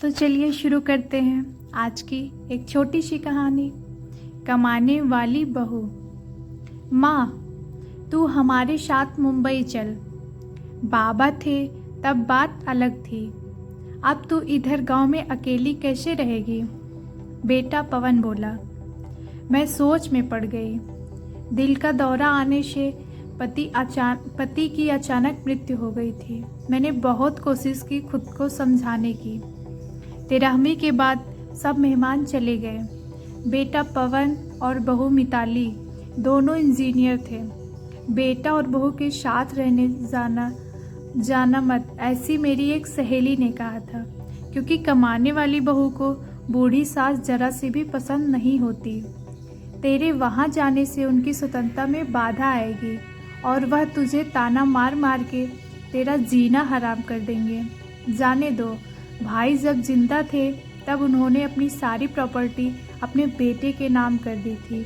तो चलिए शुरू करते हैं आज की एक छोटी सी कहानी। कमाने वाली बहू। माँ, तू हमारे साथ मुंबई चल। बाबा थे तब बात अलग थी, अब तू इधर गांव में अकेली कैसे रहेगी? बेटा पवन बोला। मैं सोच में पड़ गई। दिल का दौरा आने से पति की अचानक मृत्यु हो गई थी। मैंने बहुत कोशिश की खुद को समझाने की। 13वीं के बाद सब मेहमान चले गए। बेटा पवन और बहू मिताली दोनों इंजीनियर थे। बेटा और बहू के साथ रहने जाना मत, ऐसी मेरी एक सहेली ने कहा था, क्योंकि कमाने वाली बहू को बूढ़ी सास जरा सी भी पसंद नहीं होती। तेरे वहाँ जाने से उनकी स्वतंत्रता में बाधा आएगी और वह तुझे ताना मार मार के तेरा जीना हराम कर देंगे। जाने दो, भाई जब जिंदा थे तब उन्होंने अपनी सारी प्रॉपर्टी अपने बेटे के नाम कर दी थी।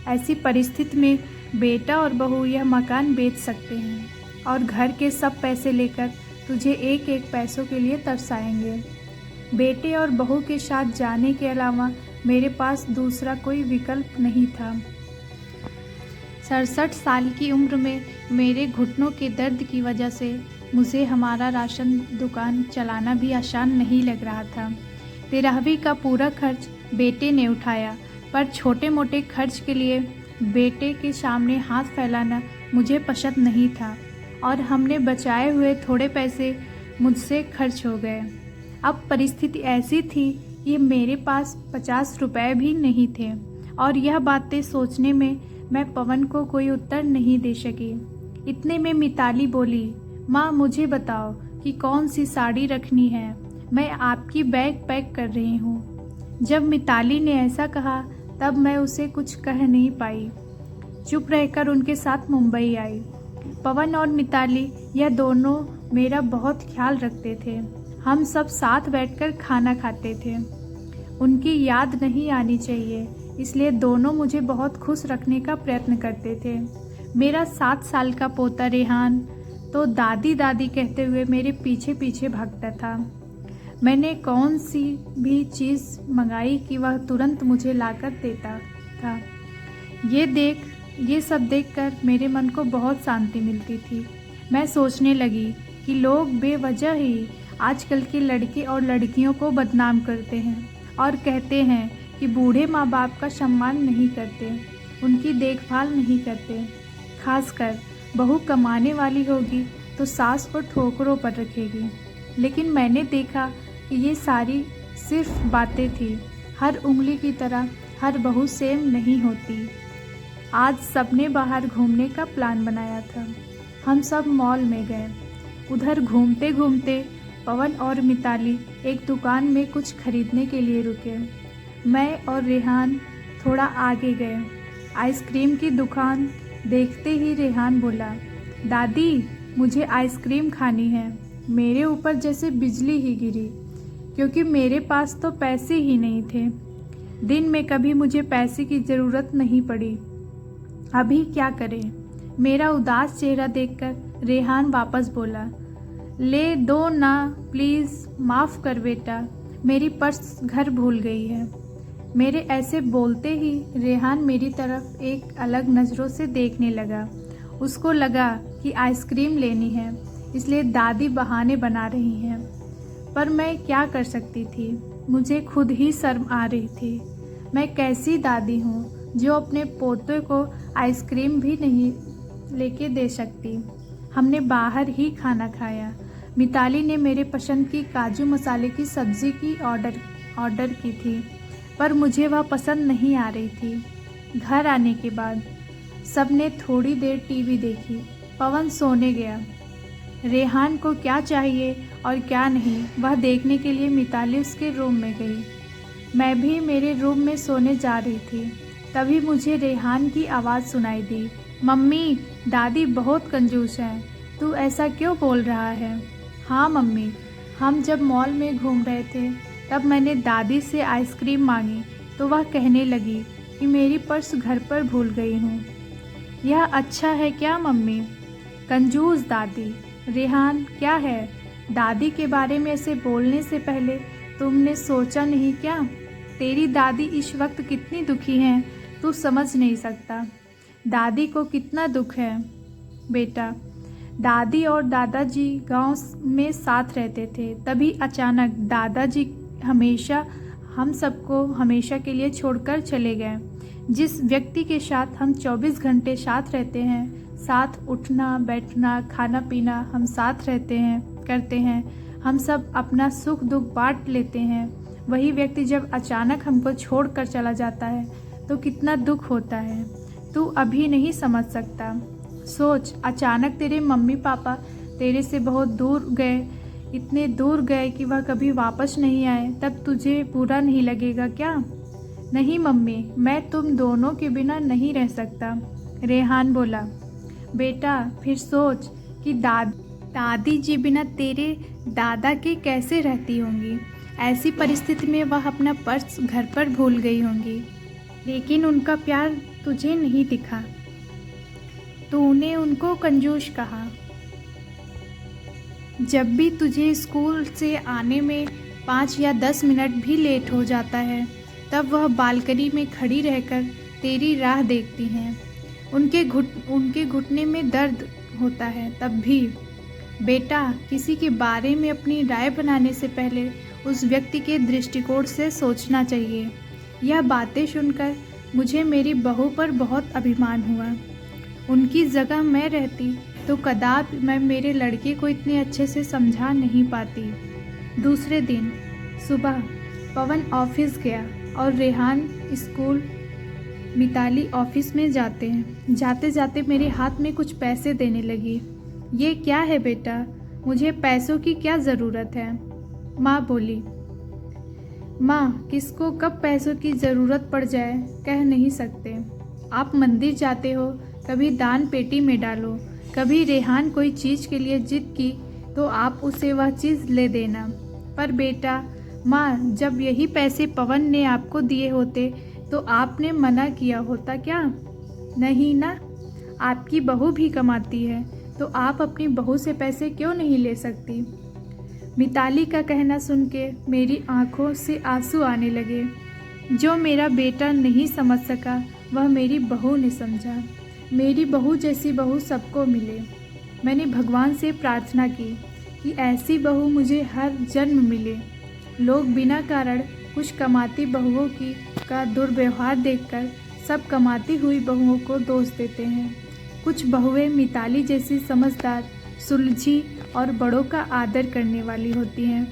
ऐसी परिस्थिति में बेटा और बहू यह मकान बेच सकते हैं और घर के सब पैसे लेकर तुझे एक एक पैसों के लिए तरसाएंगे। बेटे और बहू के साथ जाने के अलावा मेरे पास दूसरा कोई विकल्प नहीं था। 67 साल की उम्र में मेरे घुटनों के दर्द की वजह से मुझे हमारा राशन दुकान चलाना भी आसान नहीं लग रहा था। 13वीं का पूरा खर्च बेटे ने उठाया, पर छोटे मोटे खर्च के लिए बेटे के सामने हाथ फैलाना मुझे पसंद नहीं था और हमने बचाए हुए थोड़े पैसे मुझसे खर्च हो गए। अब परिस्थिति ऐसी थी कि मेरे पास 50 रुपए भी नहीं थे और यह बातें सोचने में मैं पवन को कोई उत्तर नहीं दे सकी। इतने में मिताली बोली, माँ मुझे बताओ कि कौन सी साड़ी रखनी है, मैं आपकी बैग पैक कर रही हूँ। जब मिताली ने ऐसा कहा तब मैं उसे कुछ कह नहीं पाई, चुप रहकर उनके साथ मुंबई आई। पवन और मिताली यह दोनों मेरा बहुत ख्याल रखते थे। हम सब साथ बैठकर खाना खाते थे। उनकी याद नहीं आनी चाहिए, इसलिए दोनों मुझे बहुत खुश रखने का प्रयत्न करते थे। मेरा 7 साल का पोता रेहान तो दादी दादी कहते हुए मेरे पीछे पीछे भागता था। मैंने कौन सी भी चीज़ मंगाई कि वह तुरंत मुझे लाकर देता था। ये सब देखकर मेरे मन को बहुत शांति मिलती थी। मैं सोचने लगी कि लोग बेवजह ही आजकल के लड़के और लड़कियों को बदनाम करते हैं और कहते हैं कि बूढ़े माँ बाप का सम्मान नहीं करते, उनकी देखभाल नहीं करते। खासकर बहू कमाने वाली होगी तो सास को ठोकरों पर रखेगी। लेकिन मैंने देखा कि ये सारी सिर्फ बातें थी। हर उंगली की तरह हर बहू सेम नहीं होती। आज सबने बाहर घूमने का प्लान बनाया था। हम सब मॉल में गए। उधर घूमते घूमते पवन और मिताली एक दुकान में कुछ खरीदने के लिए रुके। मैं और रेहान थोड़ा आगे गए। आइसक्रीम की दुकान देखते ही रेहान बोला, दादी मुझे आइसक्रीम खानी है। मेरे ऊपर जैसे बिजली ही गिरी, क्योंकि मेरे पास तो पैसे ही नहीं थे। दिन में कभी मुझे पैसे की ज़रूरत नहीं पड़ी, अभी क्या करें? मेरा उदास चेहरा देखकर रेहान वापस बोला, ले दो ना प्लीज़, माफ़ कर बेटा, मेरी पर्स घर भूल गई है। मेरे ऐसे बोलते ही रेहान मेरी तरफ एक अलग नज़रों से देखने लगा। उसको लगा कि आइसक्रीम लेनी है, इसलिए दादी बहाने बना रही हैं। पर मैं क्या कर सकती थी? मुझे खुद ही शर्म आ रही थी। मैं कैसी दादी हूँ जो अपने पोते को आइसक्रीम भी नहीं लेके दे सकती। हमने बाहर ही खाना खाया। मिताली ने मेरे पसंद की काजू मसाले की सब्ज़ी की ऑर्डर की थी, पर मुझे वह पसंद नहीं आ रही थी। घर आने के बाद सबने थोड़ी देर टीवी देखी। पवन सोने गया। रेहान को क्या चाहिए और क्या नहीं वह देखने के लिए मिताली उसके रूम में गई। मैं भी मेरे रूम में सोने जा रही थी। तभी मुझे रेहान की आवाज़ सुनाई दी, मम्मी दादी बहुत कंजूस हैं, तू ऐसा क्यों बोल रहा है? हाँ मम्मी, हम जब मॉल में घूम रहे थे तब मैंने दादी से आइसक्रीम मांगी तो वह कहने लगी कि मेरी पर्स घर पर भूल गई हूँ। यह अच्छा है क्या मम्मी? कंजूस दादी। रेहान क्या है? दादी के बारे में ऐसे बोलने से पहले तुमने सोचा नहीं क्या? तेरी दादी इस वक्त कितनी दुखी हैं, तू समझ नहीं सकता। दादी को कितना दुख है बेटा। दादी और दादाजी गांव में साथ रहते थे, तभी अचानक दादाजी हमेशा हम सबको हमेशा के लिए छोड़कर चले गए। जिस व्यक्ति के साथ हम 24 घंटे साथ रहते हैं, साथ उठना बैठना खाना पीना हम साथ रहते हैं करते हैं, हम सब अपना सुख दुख बांट लेते हैं, वही व्यक्ति जब अचानक हमको छोड़कर चला जाता है तो कितना दुख होता है। तू अभी नहीं समझ सकता। सोच, अचानक तेरे मम्मी पापा तेरे से बहुत दूर गए, इतने दूर गए कि वह कभी वापस नहीं आए, तब तुझे बुरा नहीं लगेगा क्या? नहीं मम्मी, मैं तुम दोनों के बिना नहीं रह सकता, रेहान बोला। बेटा फिर सोच कि दादी जी बिना तेरे दादा के कैसे रहती होंगी। ऐसी परिस्थिति में वह अपना पर्स घर पर भूल गई होंगी, लेकिन उनका प्यार तुझे नहीं दिखा। तूने उनको कंजूस कहा। जब भी तुझे स्कूल से आने में 5 या 10 मिनट भी लेट हो जाता है, तब वह बालकनी में खड़ी रहकर तेरी राह देखती हैं। उनके घुटने में दर्द होता है तब भी। बेटा, किसी के बारे में अपनी राय बनाने से पहले उस व्यक्ति के दृष्टिकोण से सोचना चाहिए। यह बातें सुनकर मुझे मेरी बहू पर बहुत अभिमान हुआ। उनकी जगह मैं रहती तो कदापि मैं मेरे लड़के को इतने अच्छे से समझा नहीं पाती। दूसरे दिन सुबह पवन ऑफिस गया और रेहान स्कूल। मिताली ऑफिस में जाते हैं। जाते जाते मेरे हाथ में कुछ पैसे देने लगी। ये क्या है बेटा, मुझे पैसों की क्या ज़रूरत है? माँ बोली। माँ, किसको कब पैसों की ज़रूरत पड़ जाए कह नहीं सकते। आप मंदिर जाते हो, कभी दान पेटी में डालो, कभी रेहान कोई चीज़ के लिए जिद की तो आप उसे वह चीज़ ले देना। पर बेटा, माँ, जब यही पैसे पवन ने आपको दिए होते तो आपने मना किया होता क्या? नहीं ना। आपकी बहू भी कमाती है तो आप अपनी बहू से पैसे क्यों नहीं ले सकती? मिताली का कहना सुन के मेरी आंखों से आंसू आने लगे। जो मेरा बेटा नहीं समझ सका वह मेरी बहू ने समझा। मेरी बहू जैसी बहू सबको मिले। मैंने भगवान से प्रार्थना की कि ऐसी बहू मुझे हर जन्म मिले। लोग बिना कारण कुछ कमाती बहुओं का दुर्व्यवहार देखकर सब कमाती हुई बहुओं को दोष देते हैं। कुछ बहुएं मिताली जैसी समझदार, सुलझी और बड़ों का आदर करने वाली होती हैं।